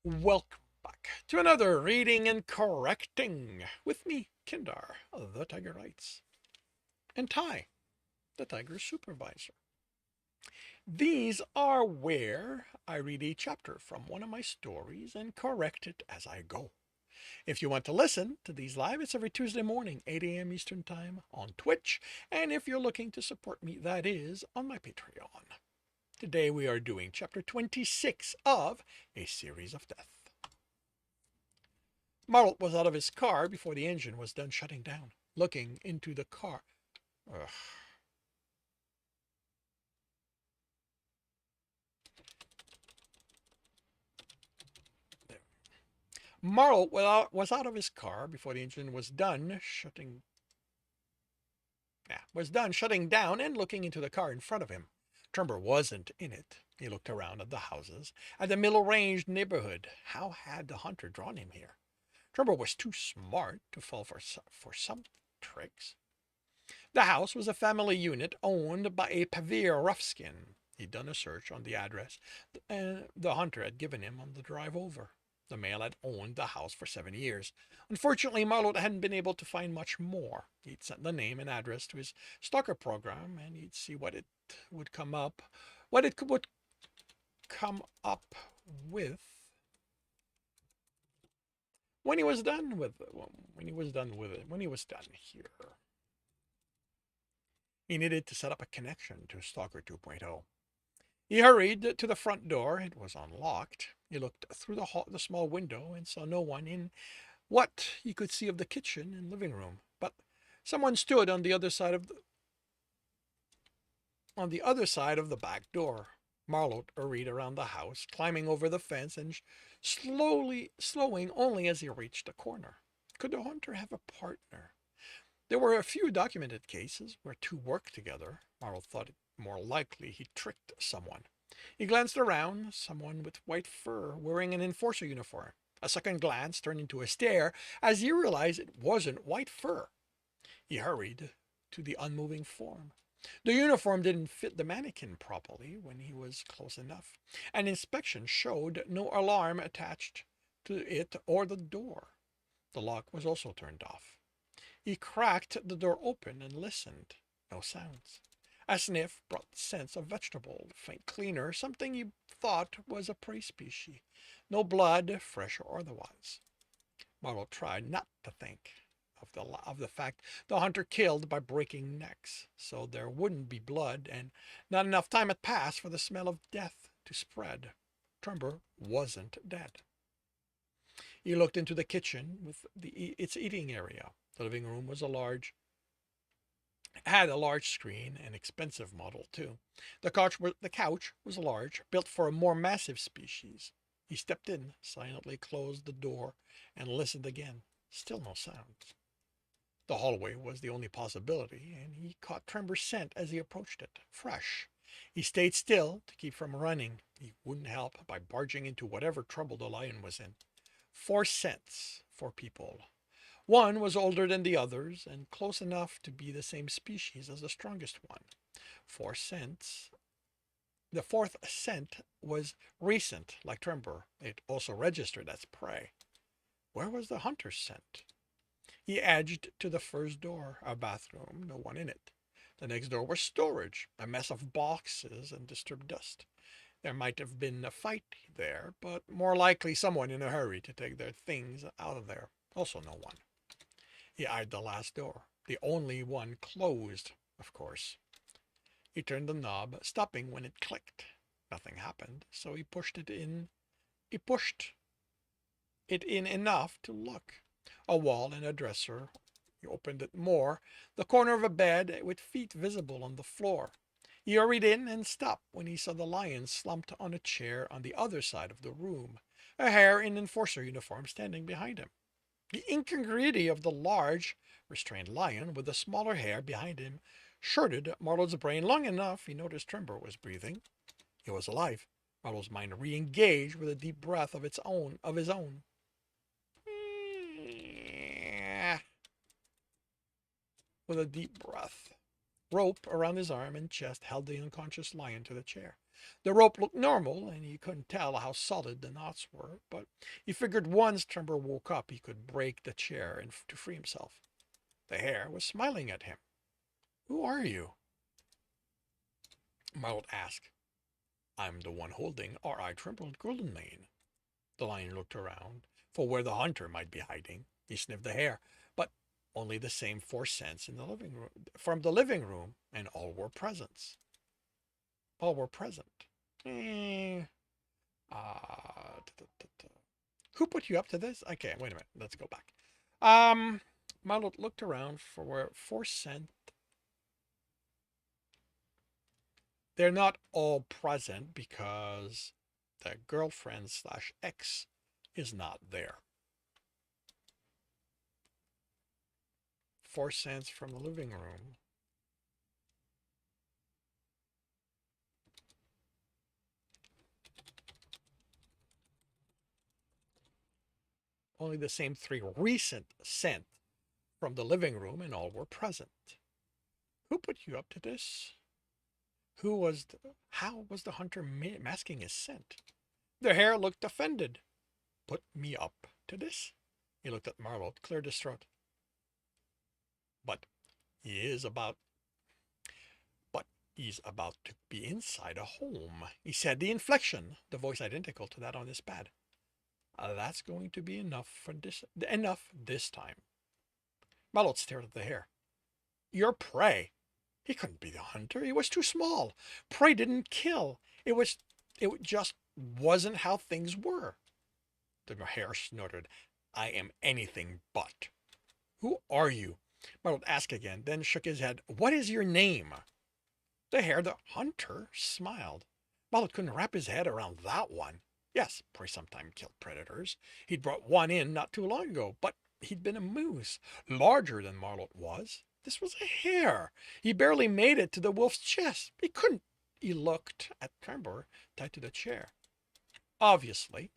Welcome back to another reading and correcting with me, Kindar, the Tiger Writes, and Ty, the Tiger Supervisor. These are where I read a chapter from one of my stories and correct it as I go. If you want to listen to these live, it's every Tuesday morning, 8 a.m. Eastern Time on Twitch, and if you're looking to support me, that is on my Patreon. Today we are doing chapter 26 of A Series of Death. Marlot was out of his car before the engine was done shutting down, looking into the car. Ugh. Marlot was out of his car before the engine was done shutting down and looking into the car in front of him. Trembor wasn't in it. He looked around at the houses, at the middle-ranged neighborhood. How had the hunter drawn him here? Trembor was too smart to fall for some tricks. The house was a family unit owned by a Pavir roughskin. He'd done a search on the address the hunter had given him on the drive over. The male had owned the house for 7 years. Unfortunately, Marlot hadn't been able to find much more. He'd sent the name and address to his stalker program, and he'd see what it would come up, would come up with when he was done here. He needed to set up a connection to Stalker 2.0. He hurried to the front door. It was unlocked. He looked through the small window and saw no one in what he could see of the kitchen and living room. But someone stood on the other side of the back door. Marlot hurried around the house, climbing over the fence and slowing only as he reached the corner. Could the hunter have a partner? There were a few documented cases where two worked together. Marlot thought it more likely he tricked someone. He glanced around, someone with white fur wearing an enforcer uniform. A second glance turned into a stare as he realized it wasn't white fur. He hurried to the unmoving form. The uniform didn't fit the mannequin properly when he was close enough. An inspection showed no alarm attached to it or the door. The lock was also turned off. He cracked the door open and listened. No sounds. A sniff brought the sense of vegetable, faint cleaner, something he thought was a prey species. No blood, fresh or otherwise. Marlot tried not to think of the fact the hunter killed by breaking necks, so there wouldn't be blood, and not enough time had passed for the smell of death to spread. Trembor wasn't dead. He looked into the kitchen with its eating area. The living room was had a large screen, an expensive model too. The couch was large, built for a more massive species. He stepped in, silently closed the door, and listened again. Still no sounds. The hallway was the only possibility, and he caught Trembor's scent as he approached it. Fresh. He stayed still to keep from running. He wouldn't help by barging into whatever trouble the lion was in. 4 scents, 4 people. One was older than the others and close enough to be the same species as the strongest one. 4 scents. The 4th scent was recent, like Trembor. It also registered as prey. Where was the hunter's scent? He edged to the first door, a bathroom, no one in it. The next door was storage, a mess of boxes and disturbed dust. There might have been a fight there, but more likely someone in a hurry to take their things out of there. Also no one. He eyed the last door, the only one closed, of course. He turned the knob, stopping when it clicked. Nothing happened, so he pushed it in. He pushed it in enough to look. A wall and a dresser. He opened it more. The corner of a bed with feet visible on the floor. He hurried in and stopped when he saw the lion slumped on a chair on the other side of the room, a hare in enforcer uniform standing behind him. The incongruity of the large, restrained lion with the smaller hare behind him shorted Marlot's brain long enough he noticed Trembor was breathing. He was alive. Marlot's mind re-engaged with a deep breath of his own. With a deep breath. Rope around his arm and chest held the unconscious lion to the chair. The rope looked normal, and he couldn't tell how solid the knots were, but he figured once Trembor woke up, he could break the chair and to free himself. The hare was smiling at him. Who are you? Marlot asked. I'm the one holding R.I. Trimbled Golden Mane. The lion looked around for where the hunter might be hiding. He sniffed the hair, but only the same four scents in the living room from the living room, and all were presents. All were present. Eh, uh, who put you up to this? Okay, wait a minute. Let's go back. Um, Marlot looked around for where four scents. They're not all present because the girlfriend slash ex is not there. 4 cents from the living room. Only the same three recent scent from the living room, and all were present. Who put you up to this? How was the hunter masking his scent? The hare looked offended. Put me up to this? He looked at Marlot, cleared his throat. But he is about but he's about to be inside a home. He said, the inflection, the voice identical to that on his pad. That's going to be enough this time. Marlot stared at the hare. Your prey. He couldn't be the hunter. He was too small. Prey didn't kill. It just wasn't how things were. The hare snorted. I am anything but. Who are you? Marlot asked again, then shook his head. What is your name? The hare, the hunter, smiled. Marlot couldn't wrap his head around that one. Yes, prey sometimes killed predators. He'd brought one in not too long ago, but he'd been a moose, larger than Marlot was. This was a hare. He barely made it to the wolf's chest. He couldn't. He looked at Trembor tied to the chair. Obviously,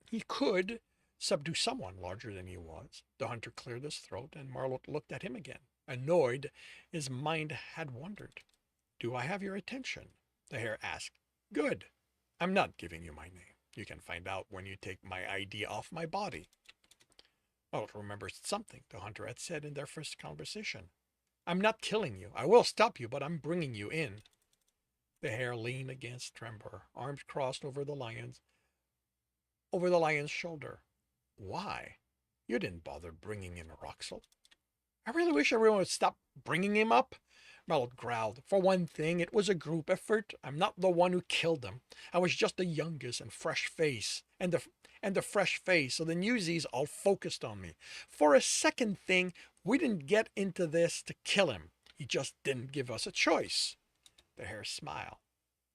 he could subdue someone larger than he was. The hunter cleared his throat, and Marlot looked at him again. Annoyed, his mind had wandered. Do I have your attention? The hare asked. Good. I'm not giving you my name. You can find out when you take my ID off my body. Marlot remembered something the hunter had said in their first conversation. I'm not killing you. I will stop you, but I'm bringing you in. The hare leaned against Trembor, arms crossed over the lion's shoulder. Why? You didn't bother bringing in Roxel. I really wish everyone would stop bringing him up. Marlot growled. For one thing, it was a group effort. I'm not the one who killed them. I was just the youngest and fresh face, and the fresh face, so the newsies all focused on me. For a second thing, we didn't get into this to kill him. He just didn't give us a choice. The hare smiled.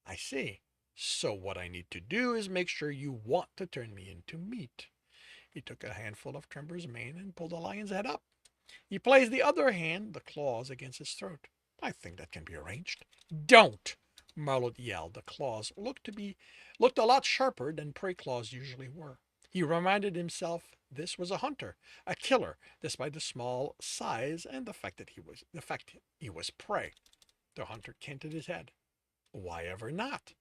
I see. So what I need to do is make sure you want to turn me into meat. He took a handful of Trembor's mane and pulled the lion's head up. He placed the other hand, the claws, against his throat. I think that can be arranged. Don't! Marlot yelled. The claws looked a lot sharper than prey claws usually were. He reminded himself this was a hunter, a killer, despite the small size and the fact he was prey. The hunter canted his head. Why ever not?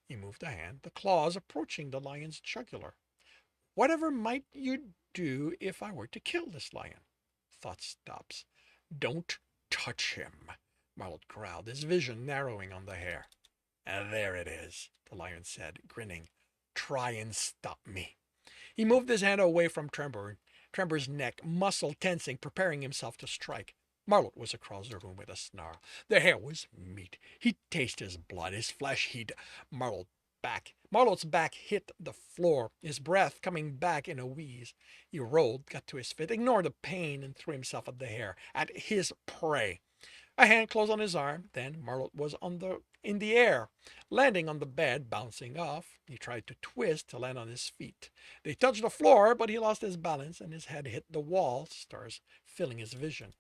He moved a hand, the claws approaching the lion's jugular. Whatever might you do if I were to kill this lion? Thought stops. Don't touch him, Marlot growled, his vision narrowing on the hare. And there it is, the lion said, grinning. Try and stop me. He moved his hand away from Trembor's neck, muscle tensing, preparing himself to strike. Marlot was across the room with a snarl. The hare was meat. He'd taste his blood, his flesh. Marlot's back hit the floor, his breath coming back in a wheeze. He rolled, got to his feet, ignored the pain, and threw himself at the hare, at his prey. A hand closed on his arm. Then Marlot was in the air, landing on the bed, bouncing off. He tried to twist to land on his feet. They touched the floor, but he lost his balance, and his head hit the wall, stars filling his vision.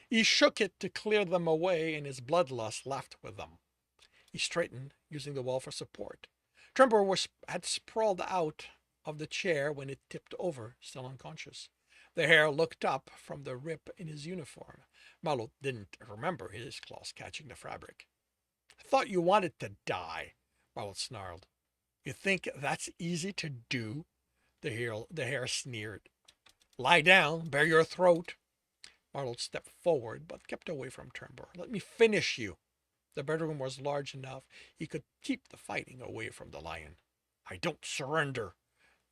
He shook it to clear them away, and his bloodlust laughed with them. He straightened, using the wall for support. Trembor had sprawled out of the chair when it tipped over, still unconscious. The hare looked up from the rip in his uniform. Marlot didn't remember his claws catching the fabric. I thought you wanted to die, Marlot snarled. You think that's easy to do? The hare sneered. Lie down, bare your throat. Marlot stepped forward, but kept away from Trembor. Let me finish you. The bedroom was large enough he could keep the fighting away from the lion. I don't surrender,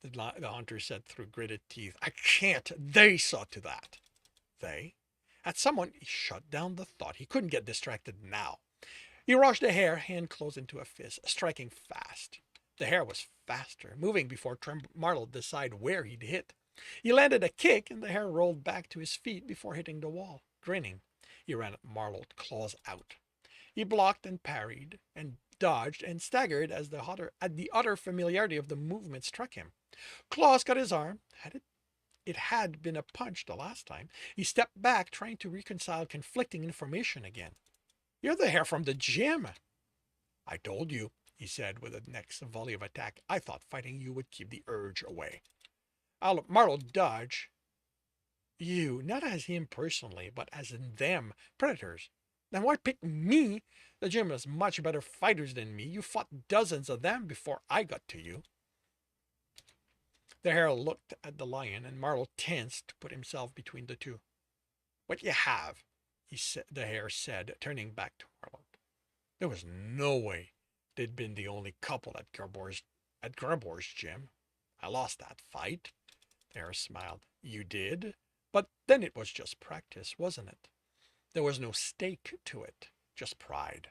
the hunter said through gritted teeth. I can't. They saw to that. They? At someone, he shut down the thought. He couldn't get distracted now. He rushed the hare, hand closed into a fist, striking fast. The hare was faster, moving before Marlowe decided where he'd hit. He landed a kick, and the hare rolled back to his feet before hitting the wall. Grinning, he ran at Marlowe, claws out. He blocked and parried, and dodged and staggered as the utter familiarity of the movement struck him. Claws cut his arm. It had been a punch the last time. He stepped back, trying to reconcile conflicting information again. You're the hare from the gym. I told you, he said with the next volley of attack. I thought fighting you would keep the urge away. Marlowe dodged. You, not as him personally, but as in them, predators. Then why pick me? The gym has much better fighters than me. You fought dozens of them before I got to you. The hare looked at the lion, and Marlowe tensed to put himself between the two. What you have, the hare said, turning back to Marlowe. There was no way they'd been the only couple at Gerbor's gym. I lost that fight. The hare smiled. You did? But then it was just practice, wasn't it? There was no stake to it, just pride.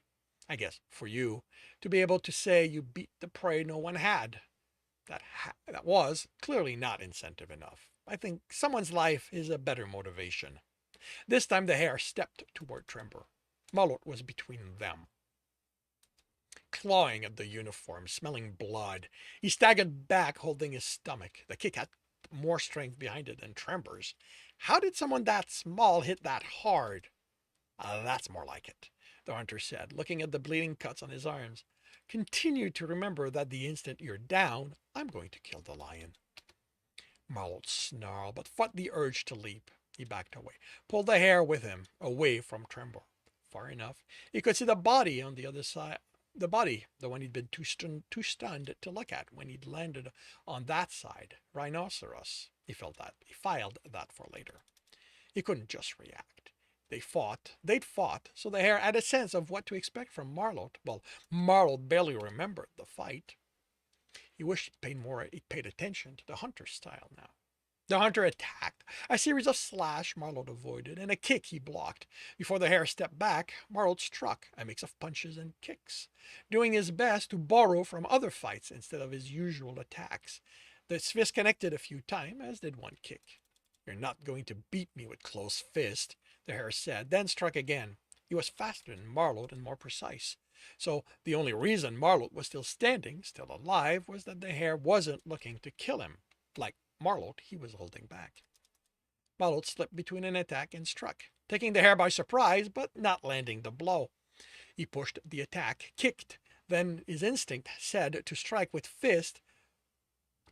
I guess for you, to be able to say you beat the prey no one had. That was clearly not incentive enough. I think someone's life is a better motivation. This time the hare stepped toward Trembor. Marlot was between them. Clawing at the uniform, smelling blood, he staggered back, holding his stomach. The kick had more strength behind it than Trembor's. How did someone that small hit that hard? That's more like it, the hunter said, looking at the bleeding cuts on his arms. Continue to remember that the instant you're down, I'm going to kill the lion. Marlot snarled, but fought the urge to leap. He backed away, pulled the hare with him, away from Trembor. Far enough, he could see the body on the other side. The body, the one he'd been too stunned to look at when he'd landed on that side. Rhinoceros. He filed that for later. He couldn't just react. They'd fought, so the hare had a sense of what to expect from Marlot. Well, Marlot barely remembered the fight. He wished he'd paid attention to the hunter's style now. The hunter attacked. A series of slash Marlot avoided, and a kick he blocked. Before the hare stepped back, Marlot struck, a mix of punches and kicks, doing his best to borrow from other fights instead of his usual attacks. The fist connected a few times, as did one kick. You're not going to beat me with closed fist, the hare said, then struck again. He was faster than Marlot and more precise. So the only reason Marlot was still standing, still alive, was that the hare wasn't looking to kill him. Like Marlot, he was holding back. Marlot slipped between an attack and struck, taking the hare by surprise, but not landing the blow. He pushed the attack, kicked, then his instinct said to strike with fist,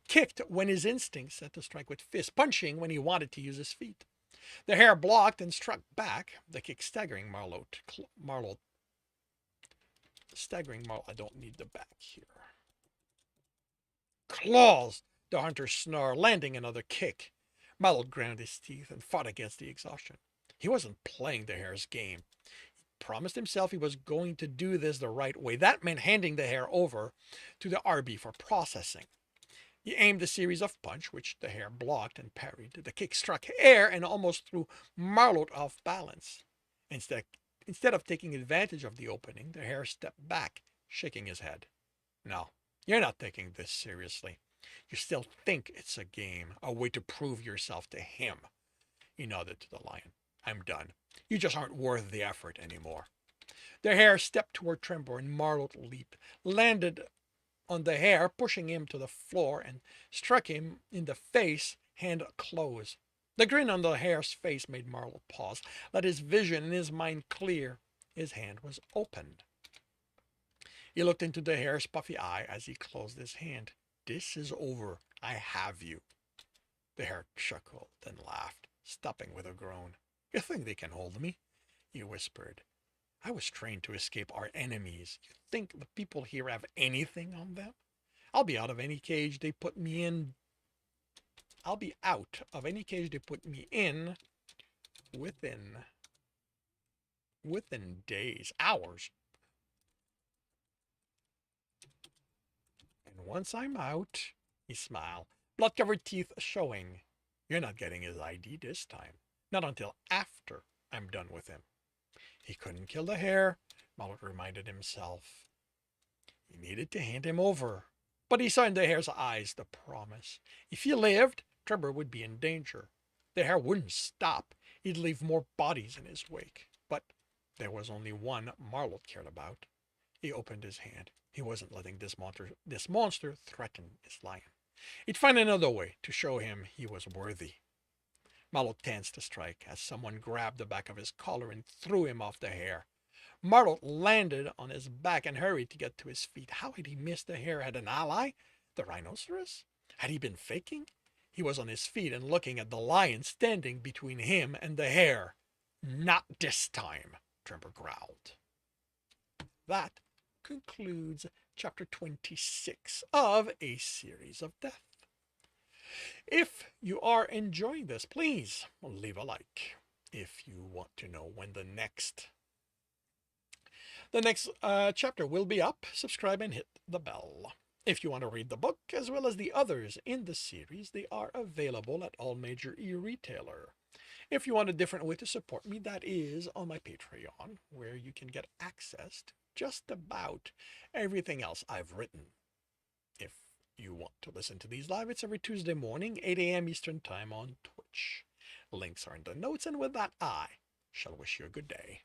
kicked when his instinct said to strike with fist, punching when he wanted to use his feet. The hare blocked and struck back, the kick staggering Marlot. I don't need the back here. Claws! The hunter snarled, landing another kick. Marlot ground his teeth and fought against the exhaustion. He wasn't playing the hare's game. He promised himself he was going to do this the right way. That meant handing the hare over to the RB for processing. He aimed a series of punches, which the hare blocked and parried. The kick struck air and almost threw Marlot off balance. Instead of taking advantage of the opening, the hare stepped back, shaking his head. No, you're not taking this seriously. You still think it's a game, a way to prove yourself to him. He nodded to the lion. I'm done. You just aren't worth the effort anymore. The hare stepped toward Trembor, and Marlot leaped, landed on the hare, pushing him to the floor, and struck him in the face, hand closed. The grin on the hare's face made Marlot pause, let his vision and his mind clear. His hand was opened. He looked into the hare's puffy eye as he closed his hand. This is over. I have you. The hare chuckled and laughed, stopping with a groan. You think they can hold me? He whispered. I was trained to escape our enemies. You think the people here have anything on them? I'll be out of any cage they put me in. I'll be out of any cage they put me in within days, hours. And once I'm out, he smiled, blood-covered teeth showing. You're not getting his ID this time. Not until after I'm done with him. He couldn't kill the hare, Marlot reminded himself. He needed to hand him over. But he saw in the hare's eyes the promise. If he lived, Trembor would be in danger. The hare wouldn't stop. He'd leave more bodies in his wake. But there was only one Marlot cared about. He opened his hand. He wasn't letting this monster threaten his lion. He'd find another way to show him he was worthy. Marlot tensed to strike as someone grabbed the back of his collar and threw him off the hare. Marlot landed on his back and hurried to get to his feet. How had he missed the hare? Had an ally? The rhinoceros? Had he been faking? He was on his feet and looking at the lion standing between him and the hare. Not this time, Trembor growled. That concludes chapter 26 of A Series of Death. If you are enjoying this, please leave a like. If you want to know when the next chapter will be up, subscribe and hit the bell. If you want to read the book as well as the others in the series, they are available at all major e-retailer. If you want a different way to support me, that is on my Patreon, where you can get access to just about everything else I've written. If you want to listen to these live, it's every Tuesday morning, 8 a.m. Eastern Time on Twitch. Links are in the notes, and with that, I shall wish you a good day.